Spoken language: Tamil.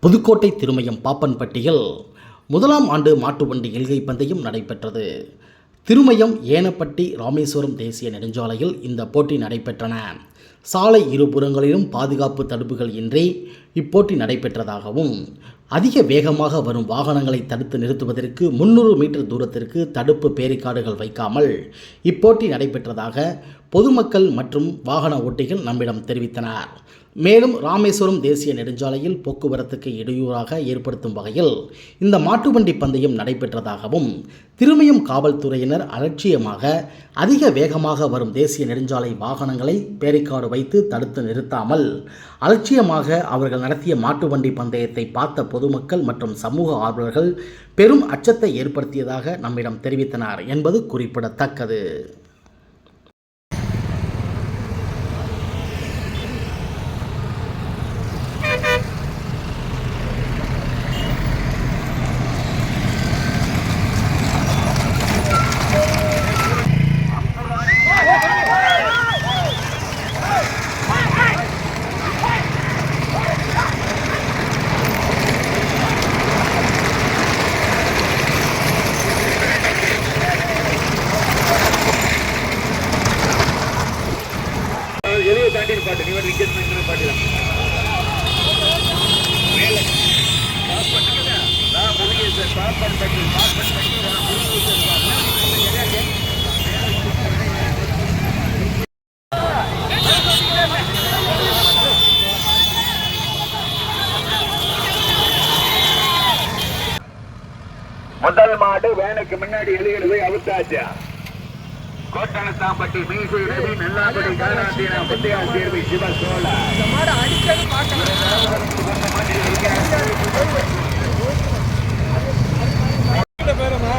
புதுக்கோட்டை திருமயம் பாப்பன்பட்டியில் முதலாம் ஆண்டு மாட்டுவண்டி எல்கை பந்தயம் நடைபெற்றது. திருமயம் ஏனப்பட்டி ராமேஸ்வரம் தேசிய நெடுஞ்சாலையில் இந்த போட்டி நடைபெற்றன. சாலை இருபுறங்களிலும் பாதுகாப்பு தடுப்புகள் இன்றி இப்போட்டி நடைபெற்றதாகவும், அதிக வேகமாக வரும் வாகனங்களை தடுத்து நிறுத்துவதற்கு 300 மீட்டர் தூரத்திற்கு தடுப்பு பேரிகார்டுகள் வைக்காமல் இப்போட்டி நடைபெற்றதாக பொதுமக்கள் மற்றும் வாகன ஓட்டிகள் நம்மிடம் தெரிவித்தனர். மேலும் ராமேஸ்வரம் தேசிய நெடுஞ்சாலையில் போக்குவரத்துக்கு இடையூறாக ஏற்படுத்தும் வகையில் இந்த மாட்டுவண்டி பந்தயம் நடைபெற்றதாகவும், திருமயம் காவல்துறையினர் அலட்சியமாக அதிக வேகமாக வரும் தேசிய நெடுஞ்சாலை வாகனங்களை பேரிகார்டு வைத்து தடுத்து நிறுத்தாமல் அலட்சியமாக அவர்கள் நடத்திய மாட்டுவண்டி பந்தயத்தை பார்த்த பொதுமக்கள் மற்றும் சமூக ஆர்வலர்கள் பெரும் அச்சத்தை ஏற்படுத்தியதாக நம்மிடம் தெரிவித்தனர் என்பது குறிப்பிடத்தக்கது. முதல் மாடு வேனுக்கு முன்னாடி எழுகிறது அவுத்தாச்சா. கோட்டனத்தாம்பட்டி மீசை ரவி நல்லாபடி காராந்தீனா முத்தையா சேர்வி சிவ சோழ பேரமா